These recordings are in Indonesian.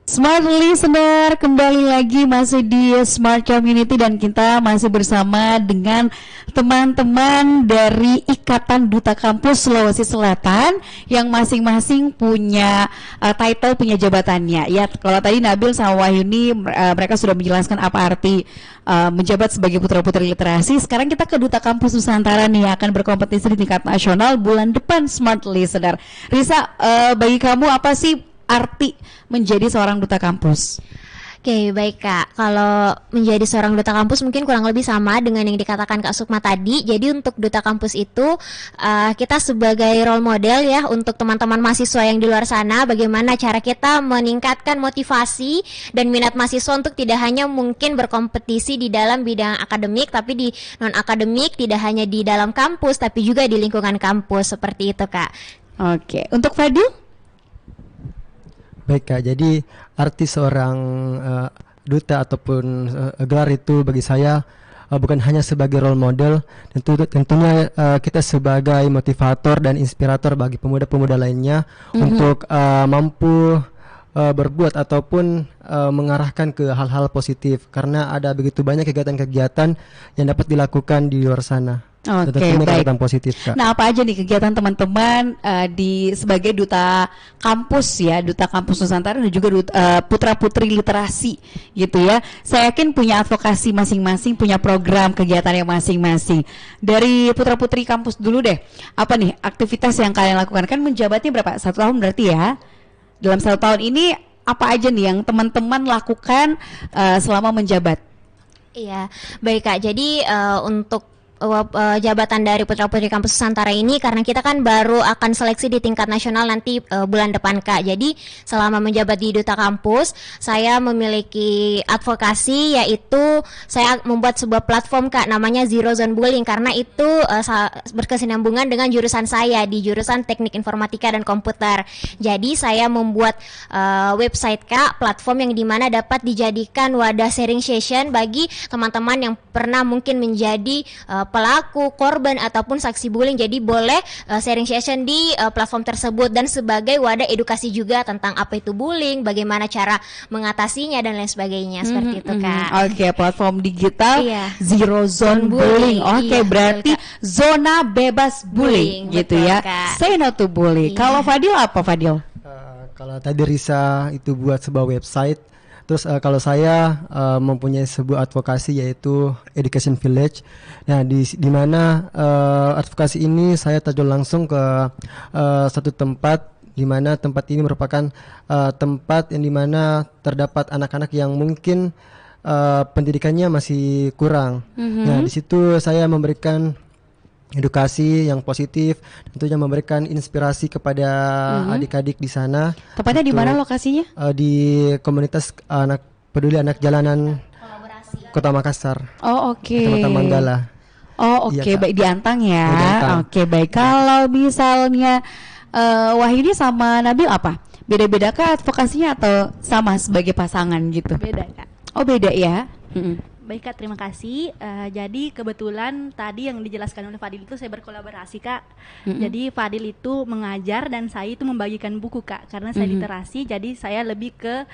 Smart Listener, kembali lagi masih di Smart Community dan kita masih bersama dengan teman-teman dari Ikatan Duta Kampus Sulawesi Selatan yang masing-masing punya title, punya jabatannya. Ya, kalau tadi Nabil sama Wahyuni mereka sudah menjelaskan apa arti menjabat sebagai putra-putri literasi. Sekarang kita ke Duta Kampus Nusantara nih, akan berkompetisi di tingkat nasional bulan depan. Smart Listener, Risa, bagi kamu apa sih arti menjadi seorang duta kampus? Oke, baik Kak. Kalau menjadi seorang duta kampus mungkin kurang lebih sama dengan yang dikatakan Kak Sukma tadi. Jadi untuk duta kampus itu kita sebagai role model ya untuk teman-teman mahasiswa yang di luar sana, bagaimana cara kita meningkatkan motivasi dan minat mahasiswa untuk tidak hanya mungkin berkompetisi di dalam bidang akademik, tapi di non-akademik, tidak hanya di dalam kampus tapi juga di lingkungan kampus, seperti itu Kak. Oke, untuk Fadil? Baik Kak, jadi arti seorang duta ataupun gelar itu bagi saya bukan hanya sebagai role model, tentunya kita sebagai motivator dan inspirator bagi pemuda-pemuda lainnya untuk mampu berbuat ataupun mengarahkan ke hal-hal positif, karena ada begitu banyak kegiatan-kegiatan yang dapat dilakukan di luar sana. Oke, baik. Positif, Kak. Nah, apa aja nih kegiatan teman-teman di sebagai duta kampus ya, duta kampus Nusantara dan juga putra-putri literasi gitu ya. Saya yakin punya advokasi masing-masing, punya program kegiatan yang masing-masing. Dari putra-putri kampus dulu deh, apa nih aktivitas yang kalian lakukan? Kan menjabatnya berapa? 1 tahun berarti ya. Dalam 1 tahun ini apa aja nih yang teman-teman lakukan selama menjabat? Iya, baik Kak. Jadi untuk jabatan dari putra-putri kampus Nusantara ini, karena kita kan baru akan seleksi di tingkat nasional nanti bulan depan Kak. Jadi selama menjabat di duta kampus, saya memiliki advokasi, yaitu saya membuat sebuah platform Kak, namanya Zero Zone Bullying, karena itu berkesinambungan dengan jurusan saya di jurusan Teknik Informatika dan Komputer. Jadi saya membuat website Kak, platform yang dimana dapat dijadikan wadah sharing session bagi teman-teman yang pernah mungkin menjadi pelaku, korban ataupun saksi bullying. Jadi boleh sharing session di platform tersebut, dan sebagai wadah edukasi juga tentang apa itu bullying, bagaimana cara mengatasinya dan lain sebagainya. Seperti itu Kak. Oke, platform digital Zero Zone Bullying. Oke, berarti zona bebas bullying gitu betul, ya. Kak. Say no to bullying. Kalau Fadil apa Fadil? Kalau tadi Risa itu buat sebuah website. Terus kalau saya mempunyai sebuah advokasi, yaitu Education Village. Nah, di mana advokasi ini saya terjun langsung ke satu tempat, di mana tempat ini merupakan tempat yang dimana terdapat anak-anak yang mungkin pendidikannya masih kurang. Nah, di situ saya memberikan edukasi yang positif, tentunya memberikan inspirasi kepada adik-adik di sana. Tepatnya di mana lokasinya? Di komunitas anak peduli anak jalanan Kota Makassar. Oh, oke. Kecamatan Manggala. Oh, oke. Iya, Baik, di Antang ya. Di Antang. Oke, baik. Kalau misalnya Wahyuni sama Nabil apa? Beda-beda kah advokasinya atau sama sebagai pasangan gitu? Beda Kak. Oh, beda ya. Baik Kak, terima kasih. Jadi kebetulan tadi yang dijelaskan oleh Fadil itu saya berkolaborasi Kak. Jadi Fadil itu mengajar dan saya itu membagikan buku Kak. Karena saya literasi, jadi saya lebih ke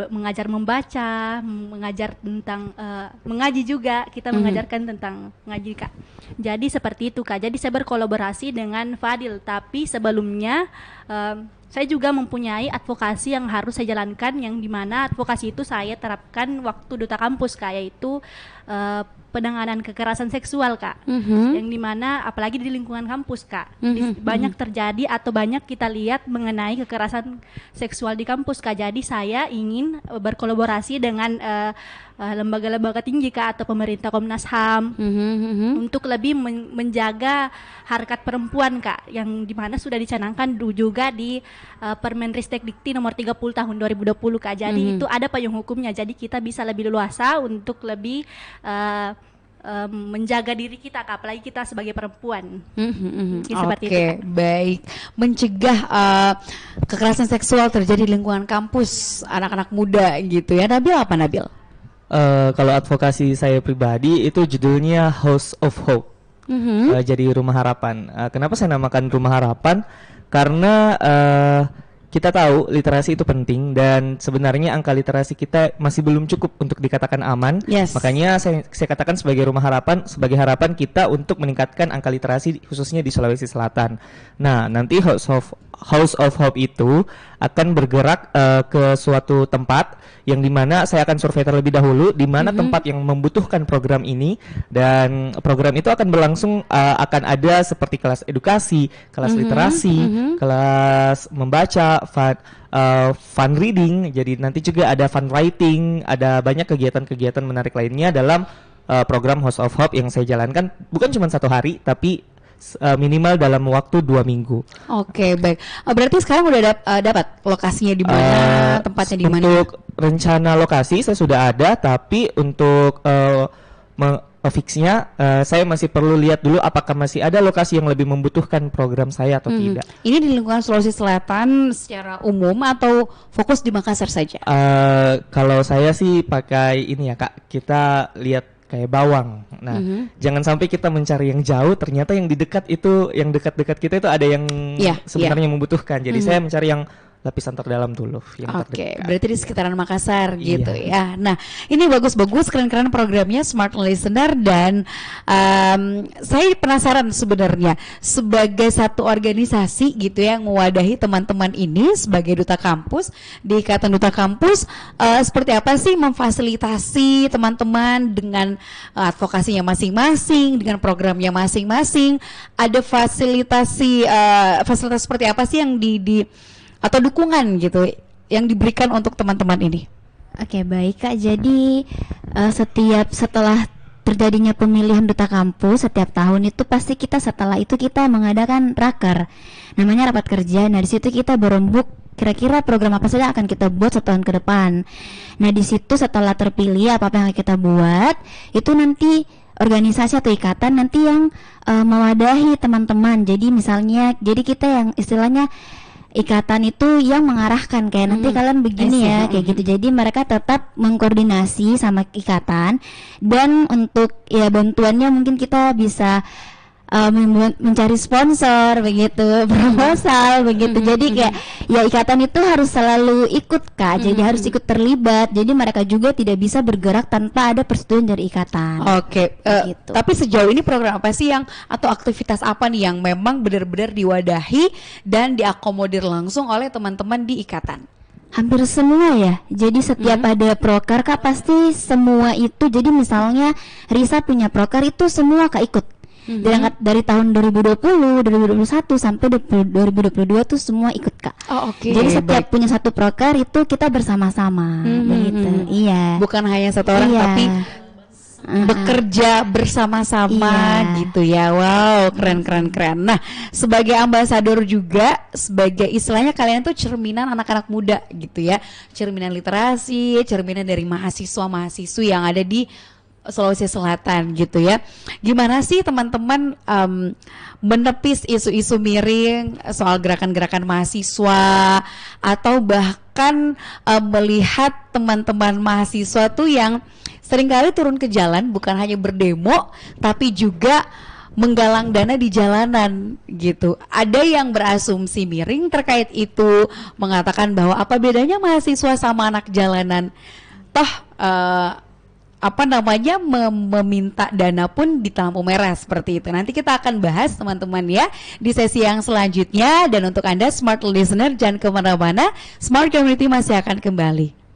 mengajar membaca, mengajar tentang mengaji juga. Kita mengajarkan tentang mengaji Kak. Jadi seperti itu Kak. Jadi saya berkolaborasi dengan Fadil. Tapi sebelumnya saya juga mempunyai advokasi yang harus saya jalankan, yang dimana advokasi itu saya terapkan waktu duta kampus Kak, yaitu penanganan kekerasan seksual Kak, yang dimana apalagi di lingkungan kampus Kak, banyak terjadi atau banyak kita lihat mengenai kekerasan seksual di kampus Kak. Jadi saya ingin berkolaborasi dengan lembaga-lembaga tinggi Kak, atau pemerintah Komnas HAM untuk lebih menjaga harkat perempuan Kak, yang dimana sudah dicanangkan juga di Permenristek Dikti nomor 30 tahun 2020 Kak. Jadi itu ada payung hukumnya, jadi kita bisa lebih leluasa untuk lebih menjaga diri kita Kak, apalagi kita sebagai perempuan. Seperti itu, Kak. Baik. Mencegah kekerasan seksual terjadi di lingkungan kampus anak-anak muda gitu ya. Nabil apa Nabil? Kalau advokasi saya pribadi itu judulnya House of Hope. Jadi Rumah Harapan. Kenapa saya namakan Rumah Harapan? Karena kita tahu literasi itu penting dan sebenarnya angka literasi kita masih belum cukup untuk dikatakan aman. Yes. Makanya saya katakan sebagai rumah harapan, sebagai harapan kita untuk meningkatkan angka literasi khususnya di Sulawesi Selatan. Nah, nanti House of Hope itu akan bergerak ke suatu tempat yang dimana saya akan survei terlebih dahulu di mana tempat yang membutuhkan program ini, dan program itu akan berlangsung akan ada seperti kelas edukasi, kelas literasi, kelas membaca, fun reading. Jadi nanti juga ada fun writing, ada banyak kegiatan-kegiatan menarik lainnya dalam program House of Hope yang saya jalankan bukan cuma 1 hari tapi minimal dalam waktu 2 minggu. Oke, baik. Berarti sekarang udah dapat lokasinya di mana, tempatnya di mana? Untuk rencana lokasi saya sudah ada, tapi untuk fixnya saya masih perlu lihat dulu apakah masih ada lokasi yang lebih membutuhkan program saya atau tidak. Ini di lingkungan Sulawesi Selatan secara umum atau fokus di Makassar saja? Kalau saya sih pakai ini ya Kak, kita lihat kayak bawang. Nah, jangan sampai kita mencari yang jauh, ternyata yang di dekat itu, yang dekat-dekat kita itu ada yang sebenarnya membutuhkan. Jadi saya mencari yang lapisan terdalam dulu. Oke, berarti di sekitaran Makassar gitu ya. Nah, ini bagus-bagus, keren-keren programnya Smart Listener, dan saya penasaran sebenarnya sebagai satu organisasi gitu yang mewadahi teman-teman ini sebagai duta kampus di Ikatan Duta Kampus, seperti apa sih memfasilitasi teman-teman dengan advokasinya masing-masing, dengan programnya masing-masing? Ada fasilitasi seperti apa sih yang atau dukungan gitu yang diberikan untuk teman-teman ini? Oke, baik Kak. Jadi setelah terjadinya pemilihan duta kampus setiap tahun itu pasti setelah itu kita mengadakan raker, namanya rapat kerja. Nah, di situ kita berembuk kira-kira program apa saja akan kita buat setahun ke depan. Nah, di situ setelah terpilih apa yang kita buat, itu nanti organisasi atau ikatan nanti yang mewadahi teman-teman. Jadi misalnya, jadi kita yang istilahnya ikatan itu yang mengarahkan kayak nanti kalian begini ya, kayak gitu. Jadi mereka tetap mengkoordinasi sama ikatan, dan untuk ya bantuannya mungkin kita bisa mencari sponsor begitu, proposal begitu. Jadi kayak ya ikatan itu harus selalu ikut Kak. Jadi harus ikut terlibat. Jadi mereka juga tidak bisa bergerak tanpa ada persetujuan dari ikatan. Oke, gitu. Tapi sejauh ini program apa sih yang atau aktivitas apa nih yang memang benar-benar diwadahi dan diakomodir langsung oleh teman-teman di ikatan? Hampir semua ya. Jadi setiap ada proker Kak, pasti semua itu. Jadi misalnya Risa punya proker itu semua Kak ikut. Dari tahun 2020, 2021 sampai 2022 tuh semua ikut Kak. Oh, oke. Jadi setiap punya satu proker itu kita bersama-sama begitu. Iya. Bukan hanya satu orang tapi bekerja bersama-sama gitu ya. Wow, keren. Nah, sebagai ambasador juga, sebagai istilahnya kalian tuh cerminan anak-anak muda gitu ya. Cerminan literasi, cerminan dari mahasiswa-mahasiswi yang ada di Sulawesi Selatan gitu ya. Gimana sih teman-teman menepis isu-isu miring soal gerakan-gerakan mahasiswa, atau bahkan melihat teman-teman mahasiswa tuh yang seringkali turun ke jalan bukan hanya berdemo tapi juga menggalang dana di jalanan gitu. Ada yang berasumsi miring terkait itu, mengatakan bahwa apa bedanya mahasiswa sama anak jalanan, toh meminta dana pun di lampu merah seperti itu. Nanti kita akan bahas teman-teman ya di sesi yang selanjutnya. Dan untuk Anda Smart Listener jangan kemana-mana, Smart Community masih akan kembali.